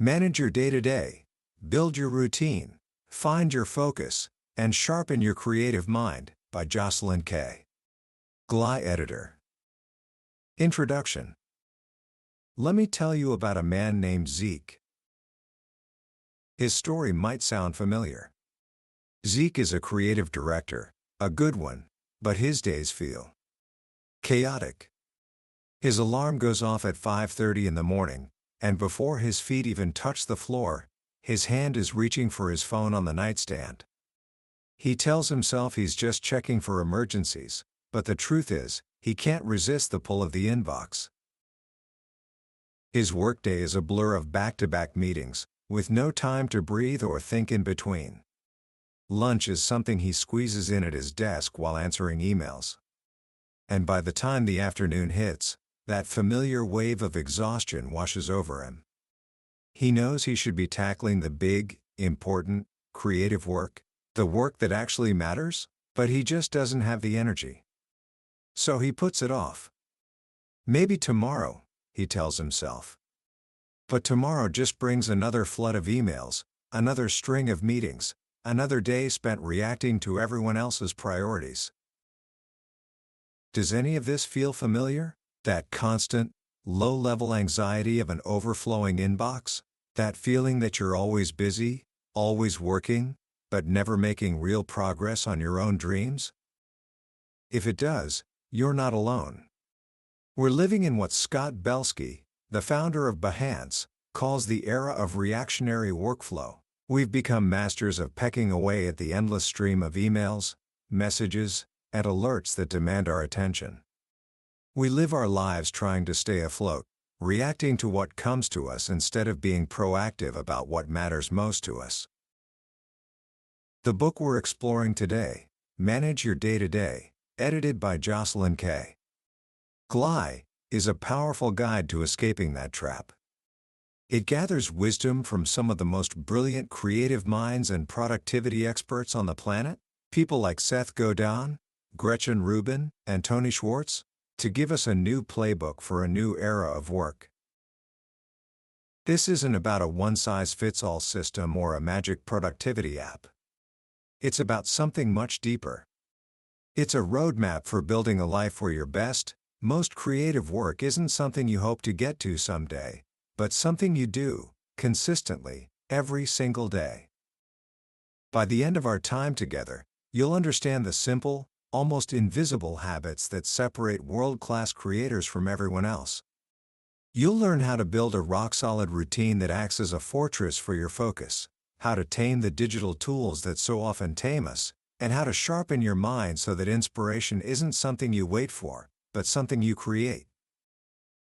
Manage your day-to-day, build your routine, find your focus, and sharpen your creative mind, by Jocelyn K. Glei editor. Introduction. Let me tell you about a man named Zeke. His story might sound familiar. Zeke is a creative director, a good one, but his days feel chaotic. His alarm goes off at 5:30 in the morning, and before his feet even touch the floor, his hand is reaching for his phone on the nightstand. He tells himself he's just checking for emergencies, but the truth is, he can't resist the pull of the inbox. His workday is a blur of back-to-back meetings, with no time to breathe or think in between. Lunch is something he squeezes in at his desk while answering emails. And by the time the afternoon hits, that familiar wave of exhaustion washes over him. He knows he should be tackling the big, important, creative work, the work that actually matters, but he just doesn't have the energy. So he puts it off. Maybe tomorrow, he tells himself. But tomorrow just brings another flood of emails, another string of meetings, another day spent reacting to everyone else's priorities. Does any of this feel familiar? That constant, low-level anxiety of an overflowing inbox? That feeling that you're always busy, always working, but never making real progress on your own dreams? If it does, you're not alone. We're living in what Scott Belsky, the founder of Behance, calls the era of reactionary workflow. We've become masters of pecking away at the endless stream of emails, messages, and alerts that demand our attention. We live our lives trying to stay afloat, reacting to what comes to us instead of being proactive about what matters most to us. The book we're exploring today, Manage Your Day-to-Day, edited by Jocelyn K. Glei, is a powerful guide to escaping that trap. It gathers wisdom from some of the most brilliant creative minds and productivity experts on the planet, people like Seth Godin, Gretchen Rubin, and Tony Schwartz, to give us a new playbook for a new era of work. This isn't about a one-size-fits-all system or a magic productivity app. It's about something much deeper. It's a roadmap for building a life where your best, most creative work isn't something you hope to get to someday, but something you do, consistently, every single day. By the end of our time together, you'll understand the simple, almost invisible habits that separate world-class creators from everyone else. You'll learn how to build a rock-solid routine that acts as a fortress for your focus, how to tame the digital tools that so often tame us, and how to sharpen your mind so that inspiration isn't something you wait for, but something you create.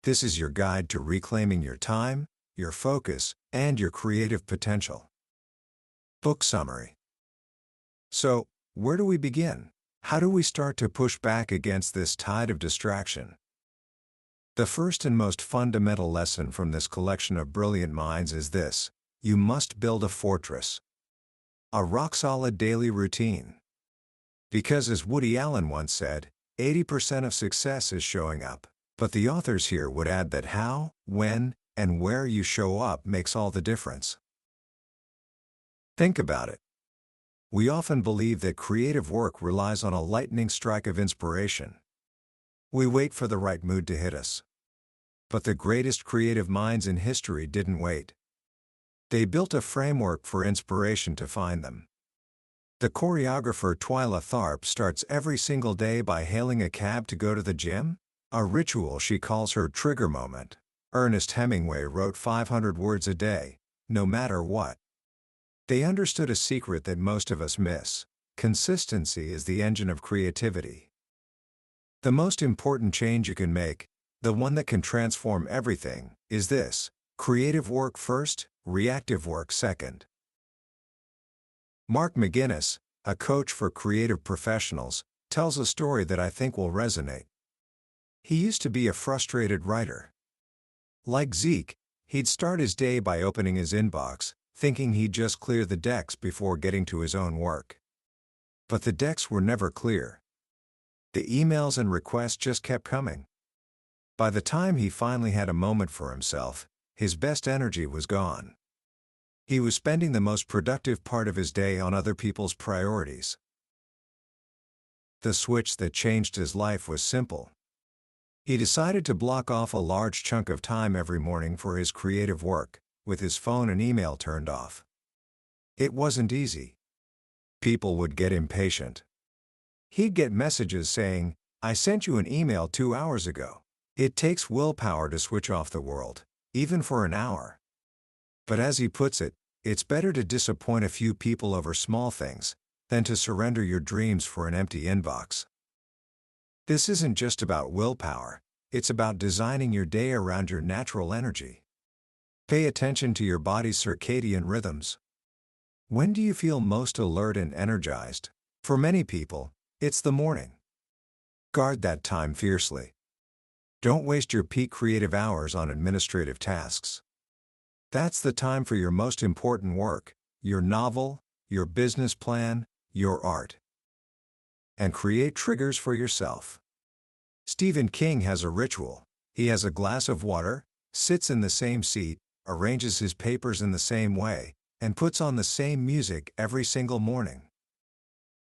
This is your guide to reclaiming your time, your focus, and your creative potential. Book summary. So, where do we begin? How do we start to push back against this tide of distraction? The first and most fundamental lesson from this collection of brilliant minds is this: you must build a fortress. A rock-solid daily routine. Because as Woody Allen once said, 80% of success is showing up. But the authors here would add that how, when, and where you show up makes all the difference. Think about it. We often believe that creative work relies on a lightning strike of inspiration. We wait for the right mood to hit us. But the greatest creative minds in history didn't wait. They built a framework for inspiration to find them. The choreographer Twyla Tharp starts every single day by hailing a cab to go to the gym, a ritual she calls her trigger moment. Ernest Hemingway wrote 500 words a day, no matter what. They understood a secret that most of us miss: consistency is the engine of creativity. The most important change you can make, the one that can transform everything, is this: creative work first, reactive work second. Mark McGinnis, a coach for creative professionals, tells a story that I think will resonate. He used to be a frustrated writer. Like Zeke, he'd start his day by opening his inbox, thinking he'd just clear the decks before getting to his own work. But the decks were never clear. The emails and requests just kept coming. By the time he finally had a moment for himself, his best energy was gone. He was spending the most productive part of his day on other people's priorities. The switch that changed his life was simple. He decided to block off a large chunk of time every morning for his creative work, with his phone and email turned off. It wasn't easy. People would get impatient. He'd get messages saying, "I sent you an email 2 hours ago." It takes willpower to switch off the world, even for an hour. But as he puts it, it's better to disappoint a few people over small things than to surrender your dreams for an empty inbox. This isn't just about willpower, it's about designing your day around your natural energy. Pay attention to your body's circadian rhythms. When do you feel most alert and energized? For many people, it's the morning. Guard that time fiercely. Don't waste your peak creative hours on administrative tasks. That's the time for your most important work, your novel, your business plan, your art. And create triggers for yourself. Stephen King has a ritual. He has a glass of water, sits in the same seat, arranges his papers in the same way, and puts on the same music every single morning.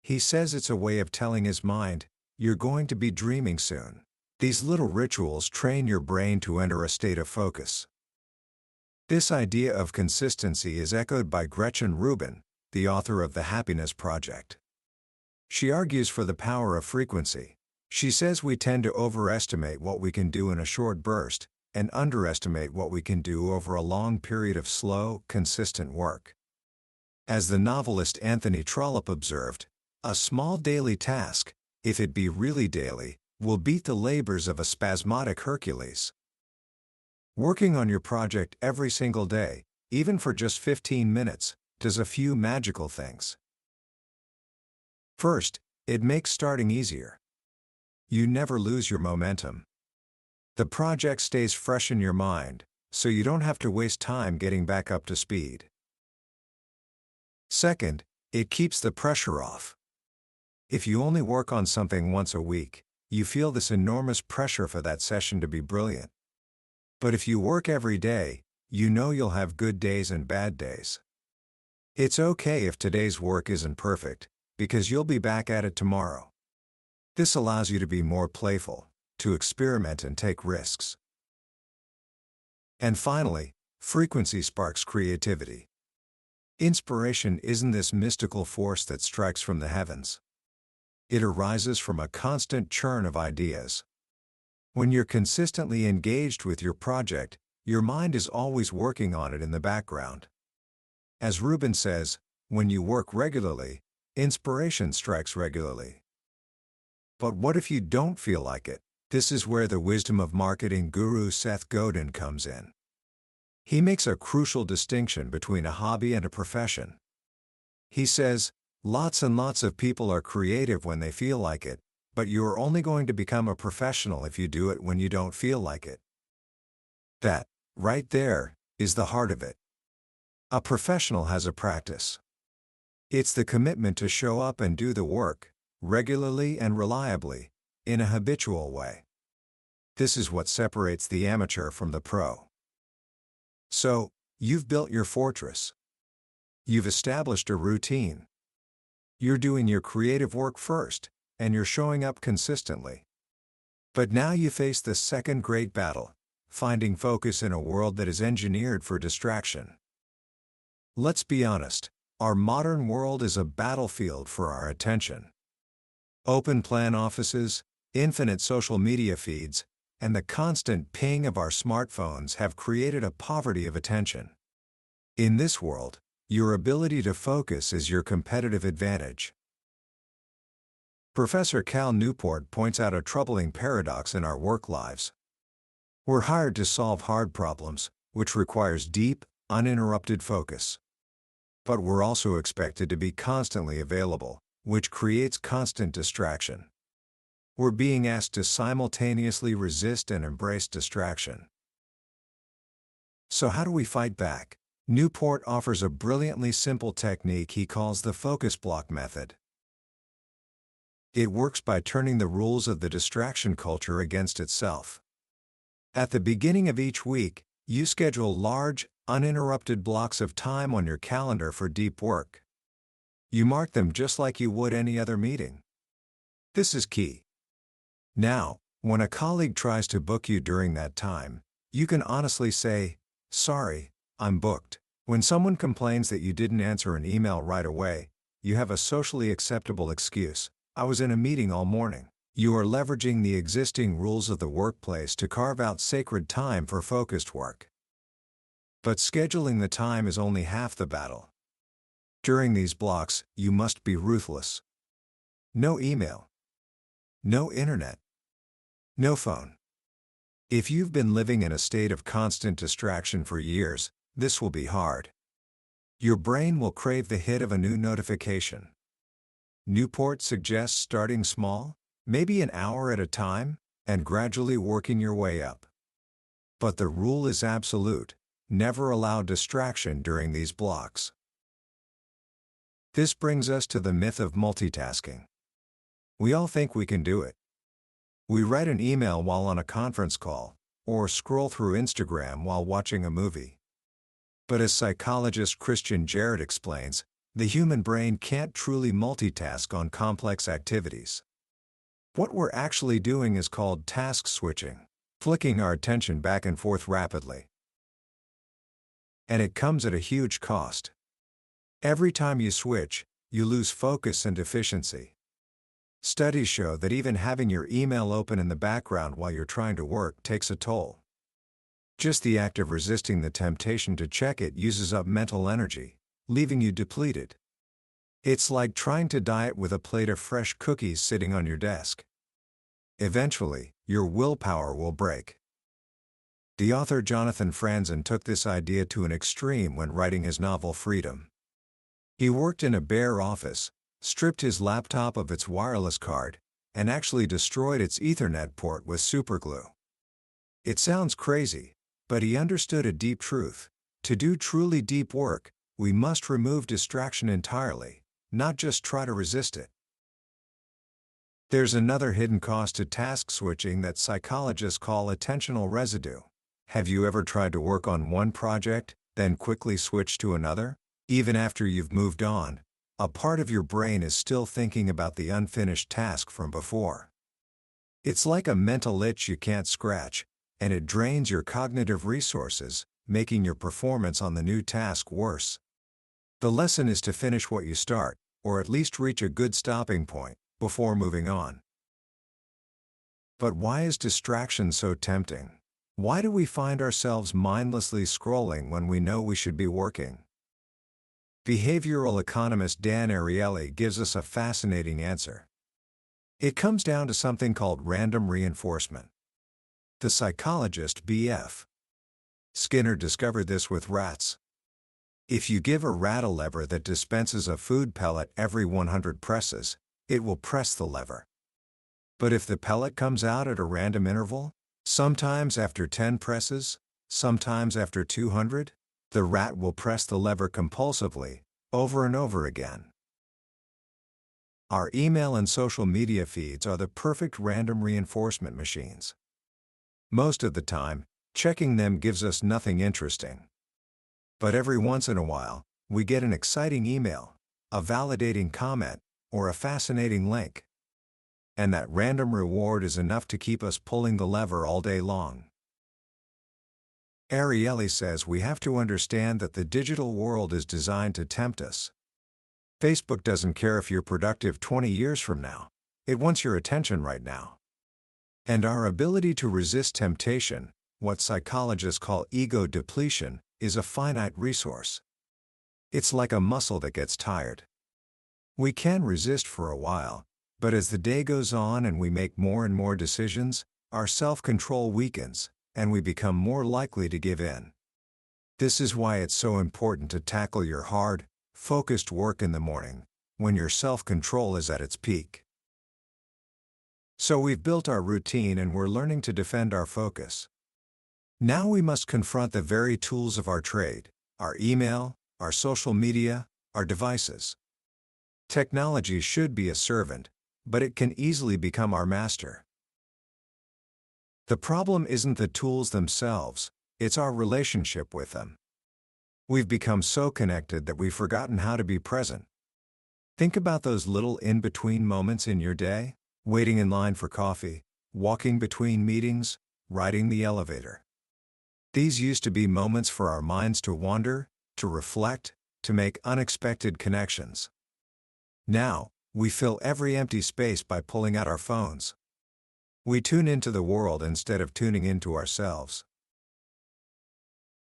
He says it's a way of telling his mind, "You're going to be dreaming soon." These little rituals train your brain to enter a state of focus. This idea of consistency is echoed by Gretchen Rubin, the author of The Happiness Project. She argues for the power of frequency. She says we tend to overestimate what we can do in a short burst, and underestimate what we can do over a long period of slow, consistent work. As the novelist Anthony Trollope observed, a small daily task, if it be really daily, will beat the labors of a spasmodic Hercules. Working on your project every single day, even for just 15 minutes, does a few magical things. First, it makes starting easier. You never lose your momentum. The project stays fresh in your mind, so you don't have to waste time getting back up to speed. Second, it keeps the pressure off. If you only work on something once a week, you feel this enormous pressure for that session to be brilliant. But if you work every day, you know you'll have good days and bad days. It's okay if today's work isn't perfect, because you'll be back at it tomorrow. This allows you to be more playful, to experiment and take risks. And finally, frequency sparks creativity. Inspiration isn't this mystical force that strikes from the heavens. It arises from a constant churn of ideas. When you're consistently engaged with your project, your mind is always working on it in the background. As Rubin says, when you work regularly, inspiration strikes regularly. But what if you don't feel like it? This is where the wisdom of marketing guru Seth Godin comes in. He makes a crucial distinction between a hobby and a profession. He says, lots and lots of people are creative when they feel like it, but you are only going to become a professional if you do it when you don't feel like it. That, right there, is the heart of it. A professional has a practice. It's the commitment to show up and do the work, regularly and reliably, in a habitual way. This is what separates the amateur from the pro. So, you've built your fortress. You've established a routine. You're doing your creative work first, and you're showing up consistently. But now you face the second great battle, finding focus in a world that is engineered for distraction. Let's be honest, our modern world is a battlefield for our attention. Open plan offices, infinite social media feeds, and the constant ping of our smartphones have created a poverty of attention. In this world, your ability to focus is your competitive advantage. Professor Cal Newport points out a troubling paradox in our work lives. We're hired to solve hard problems, which requires deep, uninterrupted focus. But we're also expected to be constantly available, which creates constant distraction. We're being asked to simultaneously resist and embrace distraction. So how do we fight back? Newport offers a brilliantly simple technique he calls the focus block method. It works by turning the rules of the distraction culture against itself. At the beginning of each week, you schedule large, uninterrupted blocks of time on your calendar for deep work. You mark them just like you would any other meeting. This is key. Now, when a colleague tries to book you during that time, you can honestly say, "Sorry, I'm booked." When someone complains that you didn't answer an email right away, you have a socially acceptable excuse. "I was in a meeting all morning." You are leveraging the existing rules of the workplace to carve out sacred time for focused work. But scheduling the time is only half the battle. During these blocks, you must be ruthless. No email. No internet. No phone. If you've been living in a state of constant distraction for years, this will be hard. Your brain will crave the hit of a new notification. Newport suggests starting small, maybe an hour at a time, and gradually working your way up. But the rule is absolute: never allow distraction during these blocks. This brings us to the myth of multitasking. We all think we can do it. We write an email while on a conference call, or scroll through Instagram while watching a movie. But as psychologist Christian Jarrett explains, the human brain can't truly multitask on complex activities. What we're actually doing is called task switching, flicking our attention back and forth rapidly. And it comes at a huge cost. Every time you switch, you lose focus and efficiency. Studies show that even having your email open in the background while you're trying to work takes a toll. Just the act of resisting the temptation to check it uses up mental energy, leaving you depleted. It's like trying to diet with a plate of fresh cookies sitting on your desk. Eventually, your willpower will break. The author Jonathan Franzen took this idea to an extreme when writing his novel Freedom. He worked in a bare office, stripped his laptop of its wireless card, and actually destroyed its Ethernet port with superglue. It sounds crazy, but he understood a deep truth. To do truly deep work, we must remove distraction entirely, not just try to resist it. There's another hidden cost to task switching that psychologists call attentional residue. Have you ever tried to work on one project, then quickly switch to another? Even after you've moved on, a part of your brain is still thinking about the unfinished task from before. It's like a mental itch you can't scratch, and it drains your cognitive resources, making your performance on the new task worse. The lesson is to finish what you start, or at least reach a good stopping point, before moving on. But why is distraction so tempting? Why do we find ourselves mindlessly scrolling when we know we should be working? Behavioral economist Dan Ariely gives us a fascinating answer. It comes down to something called random reinforcement. The psychologist B.F. Skinner discovered this with rats. If you give a rat a lever that dispenses a food pellet every 100 presses, it will press the lever. But if the pellet comes out at a random interval, sometimes after 10 presses, sometimes after 200, the rat will press the lever compulsively, over and over again. Our email and social media feeds are the perfect random reinforcement machines. Most of the time, checking them gives us nothing interesting. But every once in a while, we get an exciting email, a validating comment, or a fascinating link. And that random reward is enough to keep us pulling the lever all day long. Ariely says we have to understand that the digital world is designed to tempt us. Facebook doesn't care if you're productive 20 years from now. It wants your attention right now. And our ability to resist temptation, what psychologists call ego depletion, is a finite resource. It's like a muscle that gets tired. We can resist for a while, but as the day goes on and we make more and more decisions, our self-control weakens, and we become more likely to give in. This is why it's so important to tackle your hard, focused work in the morning, when your self-control is at its peak. So we've built our routine and we're learning to defend our focus. Now we must confront the very tools of our trade, our email, our social media, our devices. Technology should be a servant, but it can easily become our master. The problem isn't the tools themselves, it's our relationship with them. We've become so connected that we've forgotten how to be present. Think about those little in-between moments in your day: waiting in line for coffee, walking between meetings, riding the elevator. These used to be moments for our minds to wander, to reflect, to make unexpected connections. Now, we fill every empty space by pulling out our phones. We tune into the world instead of tuning into ourselves.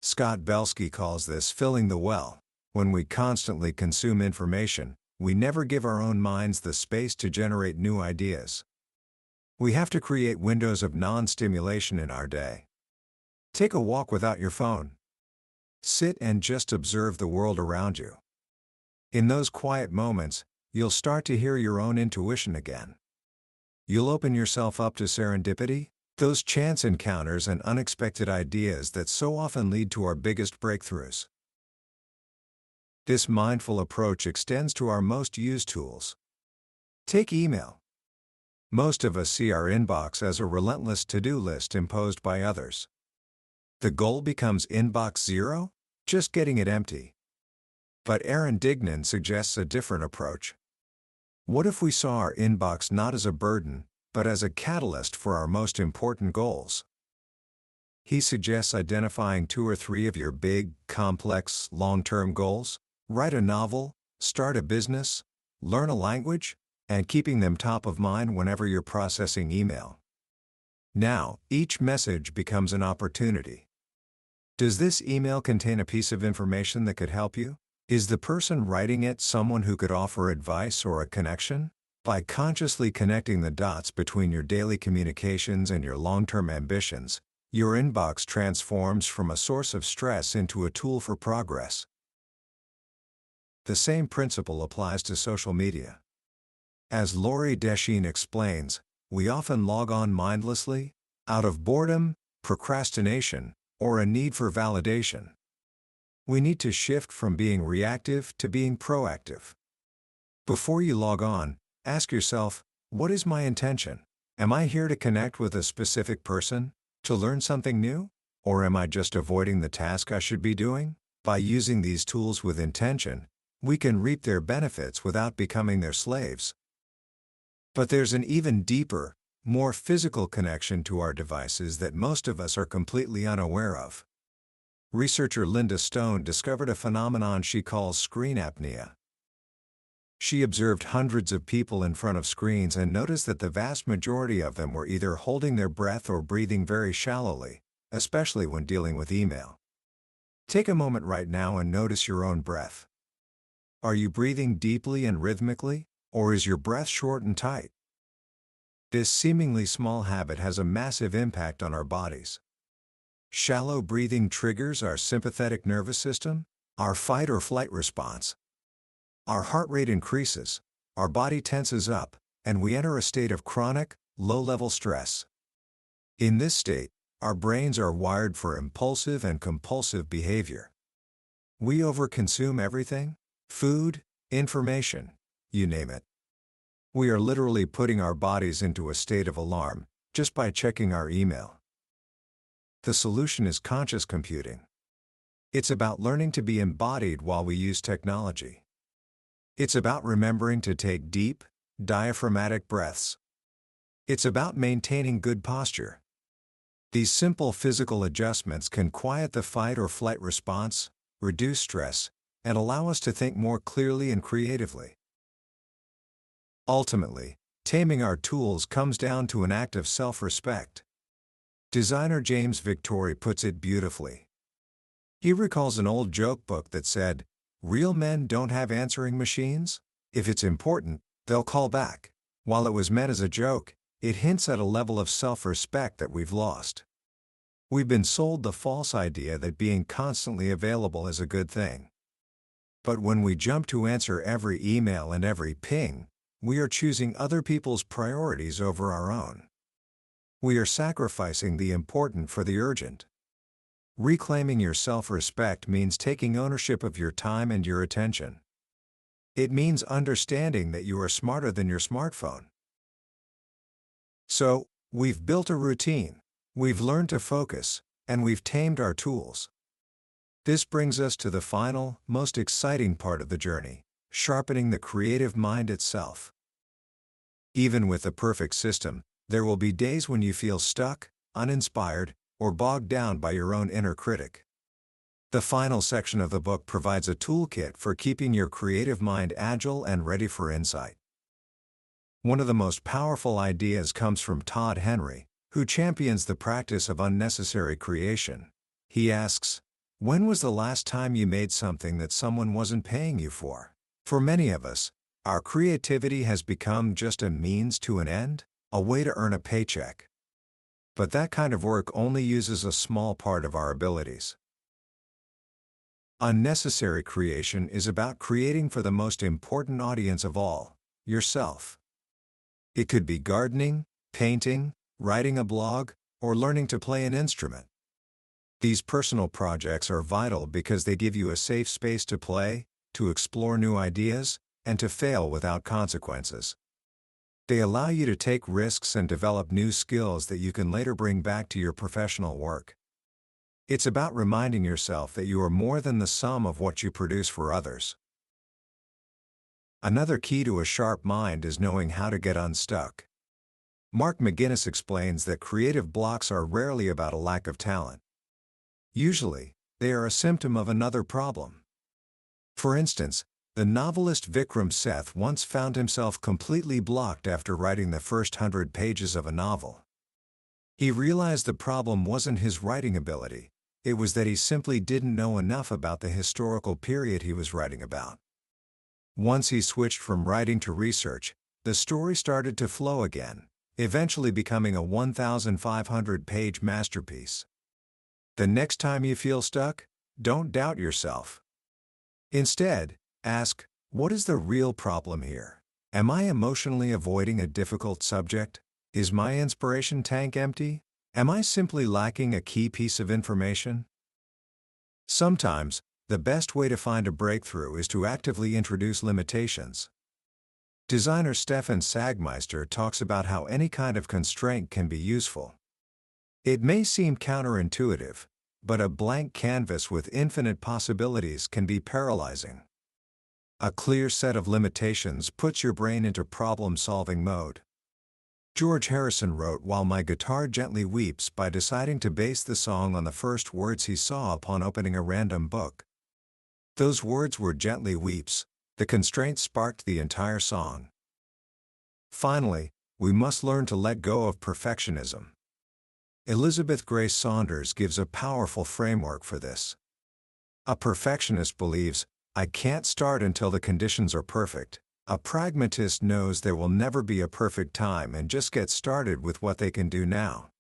Scott Belsky calls this filling the well. When we constantly consume information, we never give our own minds the space to generate new ideas. We have to create windows of non-stimulation in our day. Take a walk without your phone. Sit and just observe the world around you. In those quiet moments, you'll start to hear your own intuition again. You'll open yourself up to serendipity, those chance encounters and unexpected ideas that so often lead to our biggest breakthroughs. This mindful approach extends to our most used tools. Take email. Most of us see our inbox as a relentless to-do list imposed by others. The goal becomes inbox zero, just getting it empty. But Aaron Dignan suggests a different approach. What if we saw our inbox not as a burden, but as a catalyst for our most important goals? He suggests identifying 2 or 3 of your big, complex, long-term goals: write a novel, start a business, learn a language, and keeping them top of mind whenever you're processing email. Now, each message becomes an opportunity. Does this email contain a piece of information that could help you? Is the person writing it someone who could offer advice or a connection? By consciously connecting the dots between your daily communications and your long-term ambitions, your inbox transforms from a source of stress into a tool for progress. The same principle applies to social media. As Lori Deschene explains, we often log on mindlessly, out of boredom, procrastination, or a need for validation. We need to shift from being reactive to being proactive. Before you log on, ask yourself, what is my intention? Am I here to connect with a specific person, to learn something new? Or am I just avoiding the task I should be doing? By using these tools with intention, we can reap their benefits without becoming their slaves. But there's an even deeper, more physical connection to our devices that most of us are completely unaware of. Researcher Linda Stone discovered a phenomenon she calls screen apnea. She observed hundreds of people in front of screens and noticed that the vast majority of them were either holding their breath or breathing very shallowly, especially when dealing with email. Take a moment right now and notice your own breath. Are you breathing deeply and rhythmically, or is your breath short and tight? This seemingly small habit has a massive impact on our bodies. Shallow breathing triggers our sympathetic nervous system, our fight or flight response. Our heart rate increases, our body tenses up, and we enter a state of chronic, low-level stress. In this state, our brains are wired for impulsive and compulsive behavior. We overconsume everything: food, information, you name it. We are literally putting our bodies into a state of alarm just by checking our email. The solution is conscious computing. It's about learning to be embodied while we use technology. It's about remembering to take deep, diaphragmatic breaths. It's about maintaining good posture. These simple physical adjustments can quiet the fight or flight response, reduce stress, and allow us to think more clearly and creatively. Ultimately, taming our tools comes down to an act of self-respect. Designer James Victory puts it beautifully. He recalls an old joke book that said, "Real men don't have answering machines. If it's important, they'll call back." While it was meant as a joke, it hints at a level of self-respect that we've lost. We've been sold the false idea that being constantly available is a good thing. But when we jump to answer every email and every ping, we are choosing other people's priorities over our own. We are sacrificing the important for the urgent. Reclaiming your self-respect means taking ownership of your time and your attention. It means understanding that you are smarter than your smartphone. So, we've built a routine, we've learned to focus, and we've tamed our tools. This brings us to the final, most exciting part of the journey: sharpening the creative mind itself. Even with the perfect system, there will be days when you feel stuck, uninspired, or bogged down by your own inner critic. The final section of the book provides a toolkit for keeping your creative mind agile and ready for insight. One of the most powerful ideas comes from Todd Henry, who champions the practice of unnecessary creation. He asks, "When was the last time you made something that someone wasn't paying you for?" For many of us, our creativity has become just a means to an end, a way to earn a paycheck. But that kind of work only uses a small part of our abilities. Unnecessary creation is about creating for the most important audience of all, yourself. It could be gardening, painting, writing a blog, or learning to play an instrument. These personal projects are vital because they give you a safe space to play, to explore new ideas, and to fail without consequences. They allow you to take risks and develop new skills that you can later bring back to your professional work. It's about reminding yourself that you are more than the sum of what you produce for others. Another key to a sharp mind is knowing how to get unstuck. Mark McGinnis explains that creative blocks are rarely about a lack of talent. Usually, they are a symptom of another problem. For instance, the novelist Vikram Seth once found himself completely blocked after writing the first 100 pages of a novel. He realized the problem wasn't his writing ability, it was that he simply didn't know enough about the historical period he was writing about. Once he switched from writing to research, the story started to flow again, eventually becoming a 1,500-page masterpiece. The next time you feel stuck, don't doubt yourself. Instead, ask, what is the real problem here? Am I emotionally avoiding a difficult subject? Is my inspiration tank empty? Am I simply lacking a key piece of information? Sometimes, the best way to find a breakthrough is to actively introduce limitations. Designer Stefan Sagmeister talks about how any kind of constraint can be useful. It may seem counterintuitive, but a blank canvas with infinite possibilities can be paralyzing. A clear set of limitations puts your brain into problem-solving mode. George Harrison wrote "While My Guitar Gently Weeps" by deciding to base the song on the first words he saw upon opening a random book. Those words were "gently weeps." The constraint sparked the entire song. Finally, we must learn to let go of perfectionism. Elizabeth Grace Saunders gives a powerful framework for this. A perfectionist believes, "I can't start until the conditions are perfect." A pragmatist knows there will never be a perfect time and just gets started with what they can do now.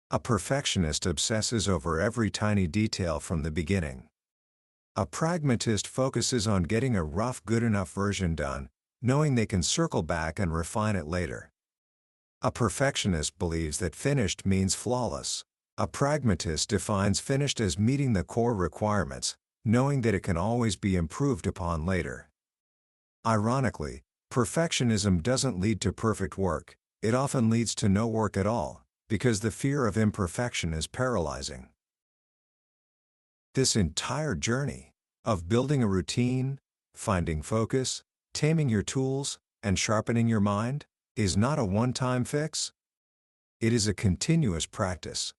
A perfectionist obsesses over every tiny detail from the beginning. A pragmatist focuses on getting a rough, good enough version done, knowing they can circle back and refine it later. A perfectionist believes that finished means flawless. A pragmatist defines finished as meeting the core requirements, knowing that it can always be improved upon later. Ironically, perfectionism doesn't lead to perfect work, it often leads to no work at all, because the fear of imperfection is paralyzing. This entire journey of building a routine, finding focus, taming your tools, and sharpening your mind is not a one-time fix. It is a continuous practice.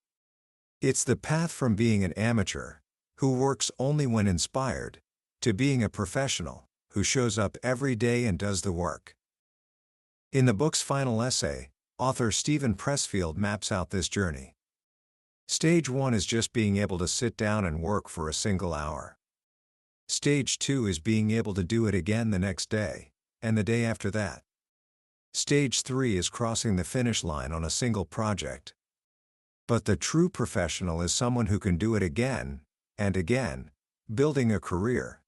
It's the path from being an amateur, who works only when inspired, to being a professional, who shows up every day and does the work. In the book's final essay, author Stephen Pressfield maps out this journey. Stage 1 is just being able to sit down and work for a single hour. Stage 2 is being able to do it again the next day, and the day after that. Stage 3 is crossing the finish line on a single project. But the true professional is someone who can do it again, and again, building a career.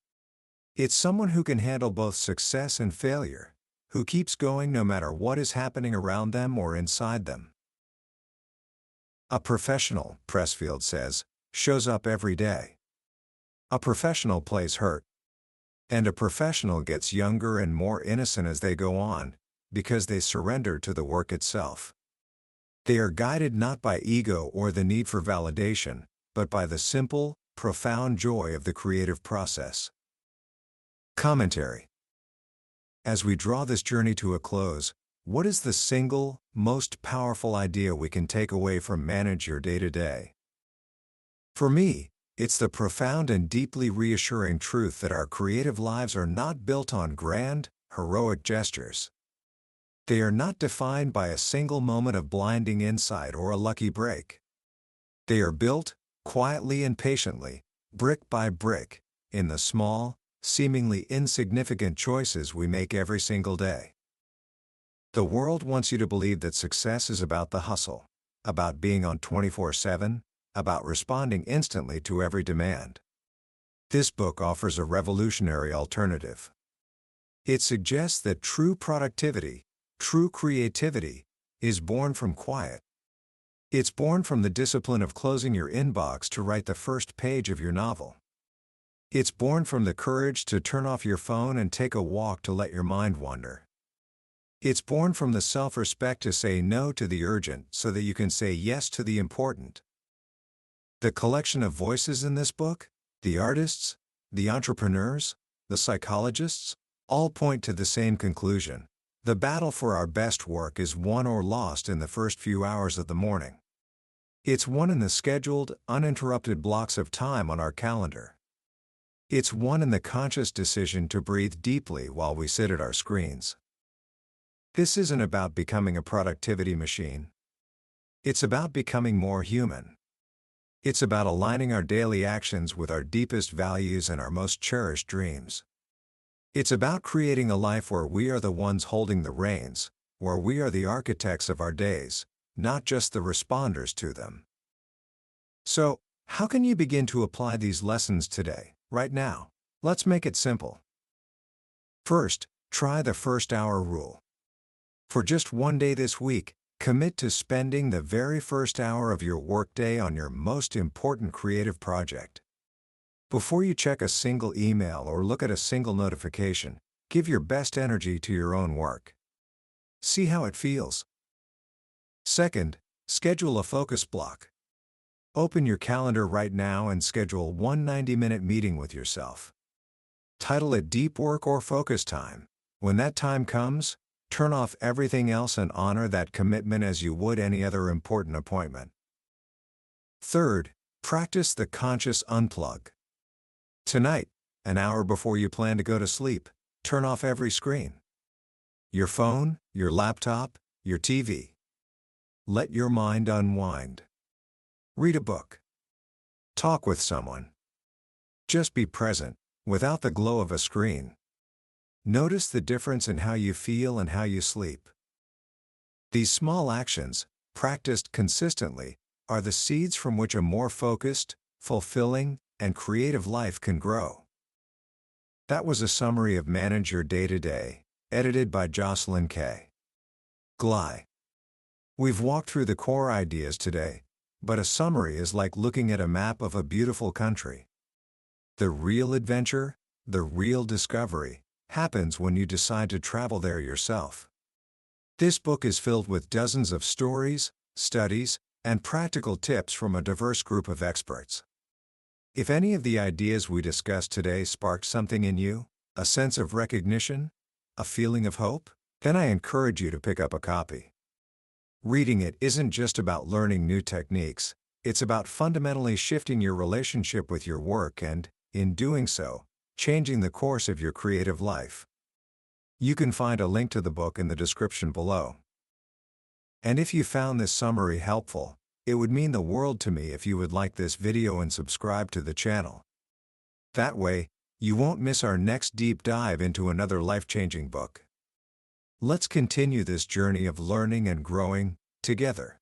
It's someone who can handle both success and failure, who keeps going no matter what is happening around them or inside them. A professional, Pressfield says, shows up every day. A professional plays hurt. And a professional gets younger and more innocent as they go on, because they surrender to the work itself. They are guided not by ego or the need for validation, but by the simple, profound joy of the creative process. Commentary. As we draw this journey to a close, what is the single, most powerful idea we can take away from Manage Your Day-to-Day? For me, it's the profound and deeply reassuring truth that our creative lives are not built on grand, heroic gestures. They are not defined by a single moment of blinding insight or a lucky break. They are built, quietly and patiently, brick by brick, in the small, seemingly insignificant choices we make every single day. The world wants you to believe that success is about the hustle, about being on 24/7, about responding instantly to every demand. This book offers a revolutionary alternative. It suggests that true productivity, true creativity, is born from quiet. It's born from the discipline of closing your inbox to write the first page of your novel. It's born from the courage to turn off your phone and take a walk to let your mind wander. It's born from the self-respect to say no to the urgent so that you can say yes to the important. The collection of voices in this book, the artists, the entrepreneurs, the psychologists, all point to the same conclusion. The battle for our best work is won or lost in the first few hours of the morning. It's won in the scheduled, uninterrupted blocks of time on our calendar. It's won in the conscious decision to breathe deeply while we sit at our screens. This isn't about becoming a productivity machine. It's about becoming more human. It's about aligning our daily actions with our deepest values and our most cherished dreams. It's about creating a life where we are the ones holding the reins, where we are the architects of our days, not just the responders to them. So, how can you begin to apply these lessons today, right now? Let's make it simple. First, try the first hour rule. For just one day this week, commit to spending the very first hour of your workday on your most important creative project. Before you check a single email or look at a single notification, give your best energy to your own work. See how it feels. Second, schedule a focus block. Open your calendar right now and schedule one 90-minute meeting with yourself. Title it Deep Work or Focus Time. When that time comes, turn off everything else and honor that commitment as you would any other important appointment. Third, practice the conscious unplug. Tonight, an hour before you plan to go to sleep, turn off every screen. Your phone, your laptop, your TV. Let your mind unwind. Read a book. Talk with someone. Just be present, without the glow of a screen. Notice the difference in how you feel and how you sleep. These small actions, practiced consistently, are the seeds from which a more focused, fulfilling, and creative life can grow. That was a summary of Manage Your Day-to-Day, edited by Jocelyn K. Glei. We've walked through the core ideas today, but a summary is like looking at a map of a beautiful country. The real adventure, the real discovery, happens when you decide to travel there yourself. This book is filled with dozens of stories, studies, and practical tips from a diverse group of experts. If any of the ideas we discussed today sparked something in you, a sense of recognition, a feeling of hope, then I encourage you to pick up a copy. Reading it isn't just about learning new techniques, it's about fundamentally shifting your relationship with your work and, in doing so, changing the course of your creative life. You can find a link to the book in the description below. And if you found this summary helpful, it would mean the world to me if you would like this video and subscribe to the channel. That way, you won't miss our next deep dive into another life-changing book. Let's continue this journey of learning and growing, together.